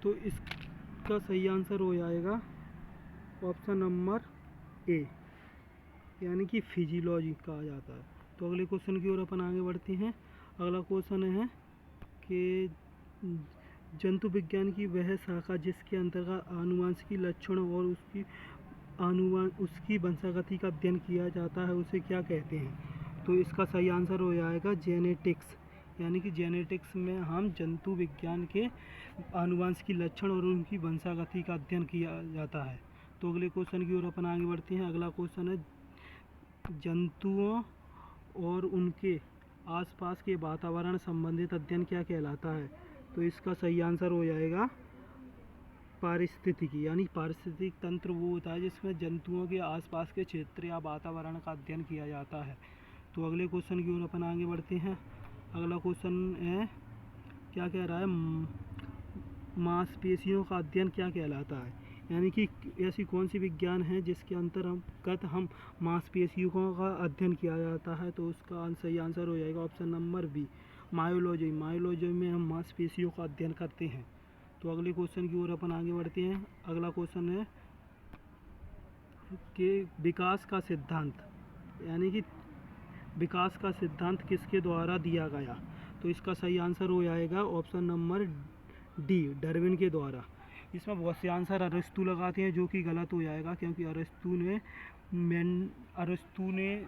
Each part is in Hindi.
तो इसका सही आंसर हो जाएगा ऑप्शन नंबर ए, यानी कि फिजियोलॉजी कहा जाता है। तो अगले क्वेश्चन की ओर अपन आगे बढ़ते हैं। अगला क्वेश्चन है कि जंतु विज्ञान की वह शाखा जिसके अंतर्गत आनुवंशिकी लक्षण और उसकी वंशागति का अध्ययन किया जाता है उसे क्या कहते हैं? तो इसका सही आंसर हो जाएगा जेनेटिक्स, यानी कि जेनेटिक्स में हम जंतु विज्ञान के आनुवंशिकी लक्षण और उनकी वंशागति का अध्ययन किया जाता है। तो अगले क्वेश्चन की ओर अपन आगे बढ़ते हैं। अगला क्वेश्चन है जंतुओं और उनके आसपास के वातावरण संबंधित अध्ययन क्या कहलाता है? तो इसका सही आंसर हो जाएगा पारिस्थितिकी, यानी पारिस्थितिक तंत्र वो होता है जिसमें जंतुओं के आसपास के क्षेत्र या वातावरण का अध्ययन किया जाता है। तो अगले क्वेश्चन की ओर अपन आगे बढ़ते हैं। अगला क्वेश्चन है क्या कह रहा है, मांसपेशियों का अध्ययन क्या कहलाता है? यानी कि ऐसी कौन सी विज्ञान है जिसके अंतर्गत हम मांसपेशियों का अध्ययन किया जाता है? तो उसका सही आंसर हो जाएगा option number B, myology. Myology में हम मांसपेशियों का अध्ययन करते हैं। तो अगले क्वेश्चन की ओर अपन आगे बढ़ते हैं। अगला क्वेश्चन है कि विकास का सिद्धांत, यानी कि विकास का सिद्धांत किसके द्वारा दिया गया? तो इसका सही आंसर हो जाएगा ऑप्शन नंबर डी, डार्विन के द्वारा। इसमें बहुत से आंसर अरस्तु लगाते हैं जो कि गलत हो जाएगा, क्योंकि अरस्तु ने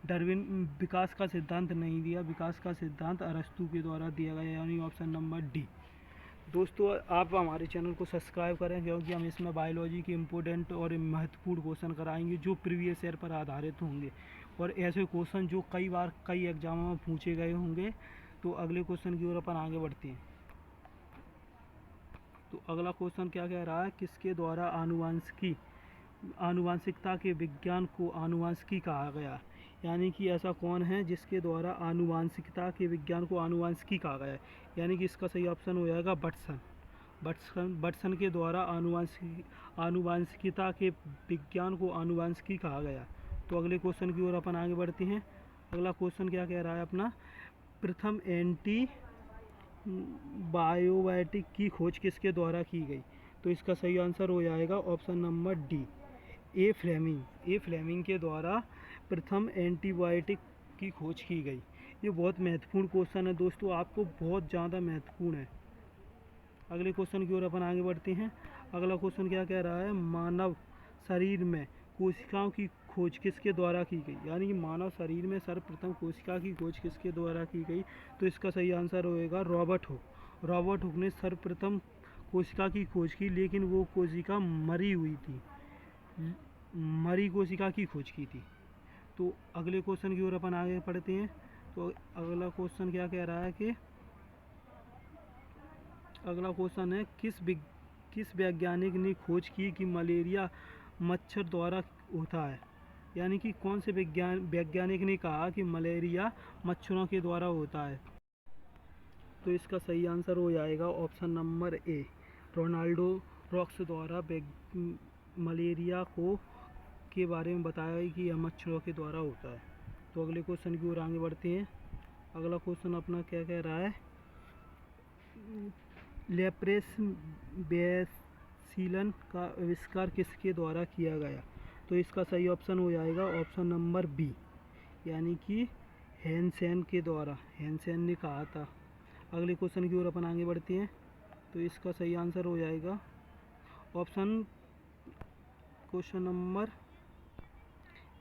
डार्विन विकास का सिद्धांत नहीं दिया। विकास का सिद्धांत अरस्तु के द्वारा दिया गया, यानी ऑप्शन नंबर डी। दोस्तों आप हमारे चैनल को सब्सक्राइब करें, क्योंकि हम इसमें बायोलॉजी के इम्पोर्टेंट और महत्वपूर्ण क्वेश्चन कराएंगे जो प्रीवियस ईयर पर आधारित होंगे, और ऐसे क्वेश्चन जो कई बार कई एग्जामों में पूछे गए होंगे। तो अगले क्वेश्चन की ओर अपन आगे बढ़ते हैं। तो अगला क्वेश्चन क्या कह रहा है, किसके द्वारा आनुवांशिकता के विज्ञान को आनुवांशिकी कहा गया? यानी कि ऐसा कौन है जिसके द्वारा आनुवांशिकता के विज्ञान को आनुवांशिकी कहा गया है? यानी कि इसका सही ऑप्शन हो जाएगा बटसन के द्वारा आनुवांशिकता के विज्ञान को आनुवांशिकी कहा गया। तो अगले क्वेश्चन की ओर अपन आगे बढ़ते हैं। अगला क्वेश्चन क्या कह रहा है अपना, प्रथम एंटी बायोबायोटिक की खोज किसके द्वारा की गई? तो इसका सही आंसर हो जाएगा ऑप्शन नंबर डी, ए फ्लेमिंग के द्वारा प्रथम एंटीबायोटिक की खोज की गई। ये बहुत महत्वपूर्ण क्वेश्चन है दोस्तों, आपको बहुत ज़्यादा महत्वपूर्ण है। अगले क्वेश्चन की ओर अपन आगे बढ़ते हैं। अगला क्वेश्चन क्या कह रहा है, मानव शरीर में कोशिकाओं की खोज किसके द्वारा की गई? यानी कि मानव शरीर में सर्वप्रथम कोशिका की खोज किसके द्वारा की गई? तो इसका सही आंसर होएगा रॉबर्ट हुक ने सर्वप्रथम कोशिका की खोज की, लेकिन वो कोशिका मरी हुई थी, मरी कोशिका की खोज की थी। तो अगले क्वेश्चन की ओर अपन आगे बढ़ते हैं। तो अगला क्वेश्चन क्या कह रहा है कि अगला क्वेश्चन है किस वैज्ञानिक ने खोज की कि मलेरिया मच्छर द्वारा होता है? यानी कि कौन से वैज्ञानिक ने कहा कि मलेरिया मच्छरों के द्वारा होता है? तो इसका सही आंसर हो जाएगा option number A, Ronaldo rocks द्वारा मलेरिया के बारे में बताया है कि यह मच्छरों के द्वारा होता है। तो अगले क्वेश्चन की ओर आगे बढ़ते हैं। अगला क्वेश्चन अपना क्या कह रहा है, लेप्रेस बेसिलन का आविष्कार किसके द्वारा किया गया? तो इसका सही ऑप्शन हो जाएगा ऑप्शन नंबर बी, यानी कि हैंसेन के द्वारा, हैंसेन ने कहा था। अगले क्वेश्चन की ओर अपन आगे बढ़ते हैं। तो इसका सही आंसर हो जाएगा क्वेश्चन नंबर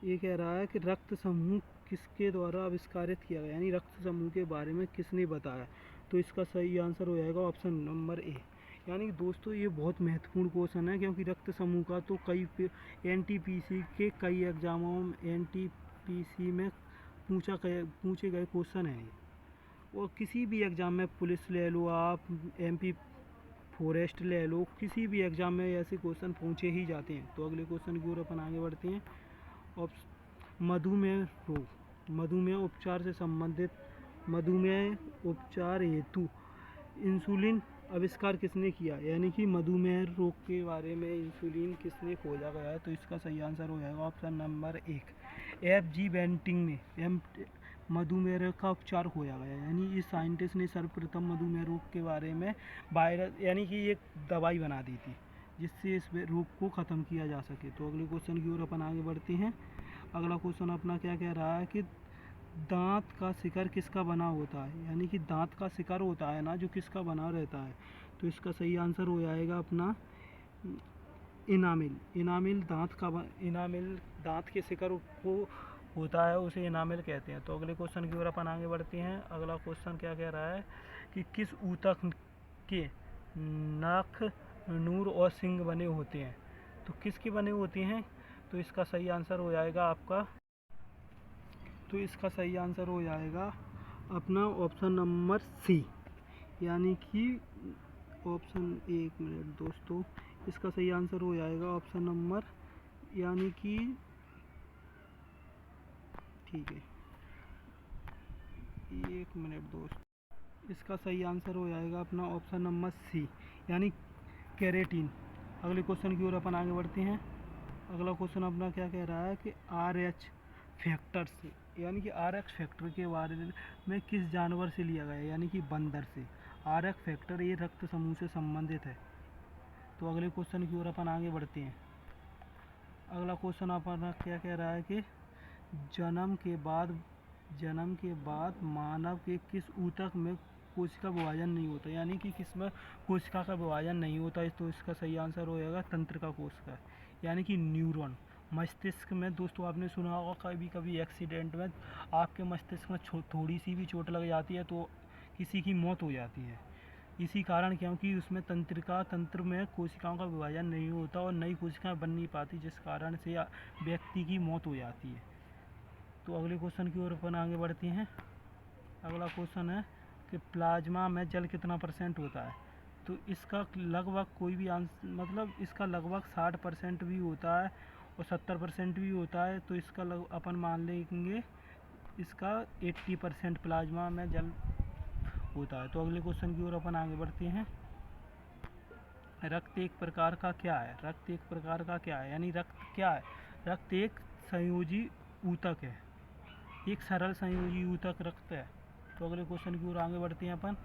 ये कह रहा है कि रक्त समूह किसके द्वारा आविष्कारित किया गया, यानी रक्त समूह के बारे में किसने बताया? तो इसका सही आंसर हो जाएगा ऑप्शन नंबर ए। यानी दोस्तों ये बहुत महत्वपूर्ण क्वेश्चन है, क्योंकि रक्त समूह का तो एनटीपीसी के कई एग्जामों में एनटीपीसी में पूछे गए क्वेश्चन है। और किसी भी एग्ज़ाम में, पुलिस ले लो आप, एमपी फॉरेस्ट ले लो, किसी भी एग्ज़ाम में ऐसे क्वेश्चन पूछे ही जाते हैं। तो अगले क्वेश्चन की ओर अपन आगे बढ़ते हैं। मधुमेह रोग, मधुमेह उपचार से संबंधित, मधुमेह उपचार हेतु इंसुलिन आविष्कार किसने किया? यानी कि मधुमेह रोग के बारे में इंसुलिन किसने खोजा गया है? तो इसका सही आंसर हो जाएगा ऑप्शन नंबर एक, एफ जी मधुमेह रोग का उपचार खोजा गया। यानी इस साइंटिस्ट ने सर्वप्रथम मधुमेह रोग के बारे में वायरस यानी कि एक दवाई बना दी थी जिससे इस रोग को ख़त्म किया जा सके। तो अगले क्वेश्चन की ओर अपन आगे बढ़ते हैं। अगला क्वेश्चन अपना क्या कह रहा है कि दांत का शिकर किसका बना होता है। यानी कि दांत का शिकर होता है ना, जो किसका बना रहता है। तो इसका सही आंसर हो जाएगा अपना इनामिल। इनामिल दांत के शिकर को होता है, उसे इनामिल कहते हैं। तो अगले क्वेश्चन की ओर अपन आगे बढ़ते हैं। अगला क्वेश्चन क्या कह रहा है कि किस ऊतक के नख, नूर और सिंग बने होते हैं। तो किसके बने होते हैं। तो इसका सही आंसर हो जाएगा अपना ऑप्शन नंबर सी। यानी कि ऑप्शन, एक मिनट दोस्तों, इसका सही आंसर हो जाएगा ऑप्शन नंबर, यानी कि ठीक है, एक मिनट दोस्त, इसका सही आंसर हो जाएगा अपना ऑप्शन नंबर सी, यानी केरेटिन। अगले क्वेश्चन की ओर अपन आगे बढ़ते हैं। अगला क्वेश्चन अपना क्या कह रहा है कि RH फैक्टर से, यानी कि RH फैक्टर के बारे में किस जानवर से लिया गया है। यानी कि बंदर से। RH फैक्टर ये रक्त समूह से संबंधित है। तो अगले क्वेश्चन की ओर अपन आगे बढ़ते हैं। अगला क्वेश्चन अपना क्या कह रहा है कि जन्म के बाद मानव के किस ऊतक में कोशिका विभाजन नहीं होता। यानी कि किसमें कोशिका का विभाजन नहीं होता है। तो इसका सही आंसर हो जाएगा तंत्रिका कोशिका, यानी कि न्यूरॉन। मस्तिष्क में दोस्तों आपने सुना होगा कभी कभी एक्सीडेंट में आपके मस्तिष्क में थोड़ी सी भी चोट लग जाती है तो किसी की मौत हो जाती है। इसी कारण, क्योंकि उसमें तंत्रिका तंत्र में कोशिकाओं का विभाजन नहीं होता और नई कोशिकाएं बन नहीं पाती, जिस कारण से व्यक्ति की मौत हो जाती है। तो अगले क्वेश्चन की ओर अपन आगे बढ़ते हैं। अगला क्वेश्चन है कि प्लाज्मा में जल कितना % होता है। तो इसका लगभग कोई भी मतलब इसका लगभग 60% भी होता है और 70% भी होता है। तो इसका अपन मान लेंगे इसका 80% प्लाज्मा में जल होता है। तो अगले क्वेश्चन की ओर अपन आगे बढ़ते हैं। रक्त एक प्रकार का क्या है। यानी रक्त क्या है। रक्त एक संयोजी ऊतक है, एक सरल संयोजी ऊतक रक्त है। तो अगले क्वेश्चन की ओर आगे बढ़ते हैं अपन।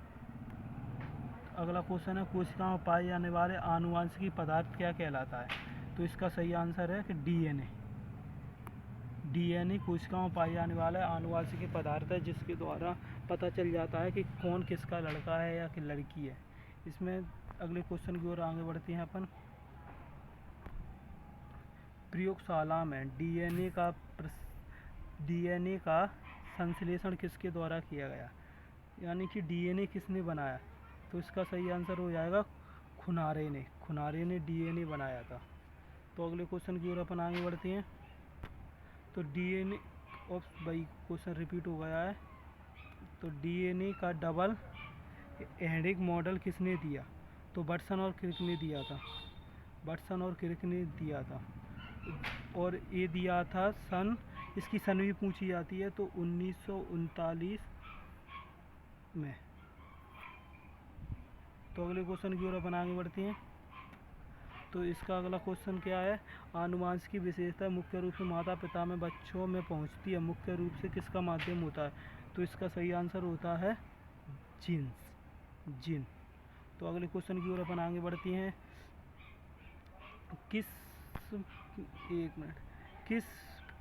अगला क्वेश्चन है कोशिकाओं में पाए जाने वाले आनुवांशिक पदार्थ क्या कहलाता है। तो इसका सही आंसर है कि DNA कोशिकाओं में पाए जाने वाला आनुवांशिक पदार्थ है, जिसके द्वारा पता चल जाता है कि कौन किसका लड़का है या कि लड़की है। इसमें अगले क्वेश्चन की ओर आगे बढ़ते हैं अपन। प्रयोगशाला में DNA का संश्लेषण किसके द्वारा किया गया। यानी कि DNA किसने बनाया। तो इसका सही आंसर हो जाएगा खुनारे ने DNA बनाया था। तो अगले क्वेश्चन की ओर अपन आगे बढ़ते हैं। तो DNA भाई क्वेश्चन रिपीट हो गया है। तो DNA का डबल हेडिंग मॉडल किसने दिया। तो वाटसन और क्रिक ने दिया था। और ये दिया था इसकी सन भी पूछी जाती है, तो 1939 में। तो अगले क्वेश्चन की ओर अपन आगे बढ़ते हैं। तो इसका अगला क्वेश्चन क्या है, आनुवांशिक की विशेषता मुख्य रूप से माता पिता में बच्चों में पहुंचती है, मुख्य रूप से किसका माध्यम होता है। तो इसका सही आंसर होता है जीन। तो अगले क्वेश्चन की ओर अपन आगे बढ़ते हैं। किस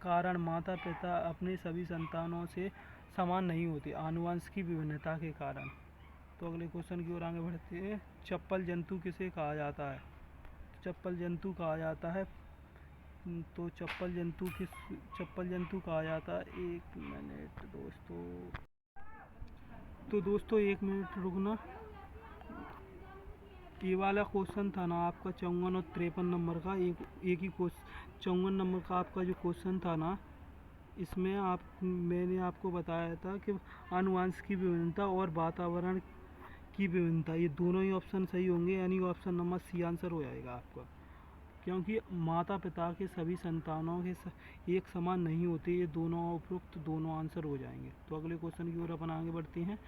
कारण माता पिता अपने सभी संतानों से समान नहीं होते, आनुवंशिक विभिन्नता के कारण। तो अगले क्वेश्चन की ओर आगे बढ़ते हैं। चप्पल जंतु किसे कहा जाता है। चप्पल जंतु कहा जाता है। तो चप्पल जंतु कहा जाता है। एक मिनट दोस्तों, तो दोस्तों एक मिनट रुकना। ये वाला क्वेश्चन था ना आपका 54 और 53 नंबर का, एक ही क्वेश्चन 54 नंबर का आपका जो क्वेश्चन था ना, इसमें मैंने आपको बताया था कि आनुवंशिक की विभिन्नता और वातावरण की विभिन्नता, ये दोनों ही ऑप्शन सही होंगे। यानी ऑप्शन नंबर सी आंसर हो जाएगा आपका, क्योंकि माता पिता के सभी संतानों के एक समान नहीं होते। ये दोनों उपयुक्त दोनों आंसर हो जाएंगे। तो अगले क्वेश्चन की ओर अपन आगे बढ़ते हैं।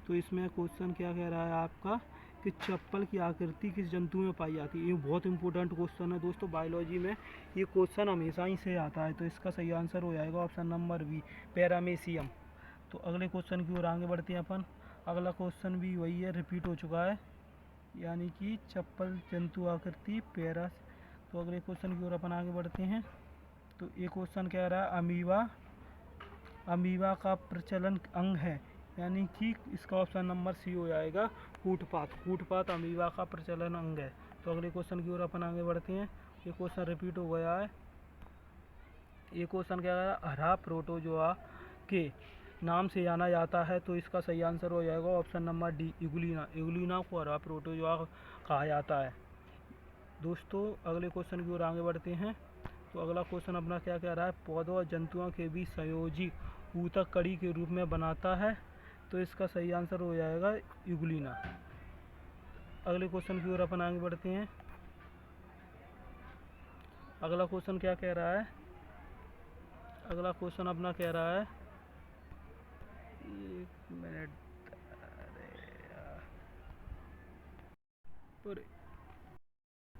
तो इसमें क्वेश्चन क्या कह रहा है आपका कि चप्पल की आकृति किस जंतु में पाई जाती है। ये बहुत इंपॉर्टेंट क्वेश्चन है दोस्तों, बायोलॉजी में ये क्वेश्चन हमेशा ही से आता है। तो इसका सही आंसर हो जाएगा ऑप्शन नंबर बी, पैरामीशियम। तो तो अगले क्वेश्चन की ओर आगे बढ़ते हैं अपन। अगला क्वेश्चन भी वही है, रिपीट हो चुका है, यानी कि चप्पल जंतु आकृति पैरा। तो अगले क्वेश्चन की ओर अपन आगे बढ़ते हैं। तो ये क्वेश्चन कह रहा है अमीबा का प्रचलन अंग है, यानी कि इसका ऑप्शन नंबर सी हो जाएगा, कूटपात अमीबा का प्रचलन अंग है। तो अगले क्वेश्चन की ओर अपन आगे बढ़ते हैं। ये क्वेश्चन रिपीट हो गया है। ये क्वेश्चन क्या है, हरा प्रोटोजोआ के नाम से जाना जाता है। तो इसका सही आंसर हो जाएगा ऑप्शन नंबर डी, इगुलिना को हरा प्रोटोजोआ कहा जाता है। दोस्तों अगले क्वेश्चन की ओर आगे बढ़ते हैं। तो अगला क्वेश्चन अपना क्या कह रहा है, पौधों और जंतुओं के बीच संयोजी ऊतक कड़ी के रूप में बनाता है। तो इसका सही आंसर हो जाएगा इगुलिना। अगले क्वेश्चन की ओर अपन आगे बढ़ते हैं। अगला क्वेश्चन क्या कह रहा है, अगला क्वेश्चन अपना कह रहा है, एक मिनट, अरे यार,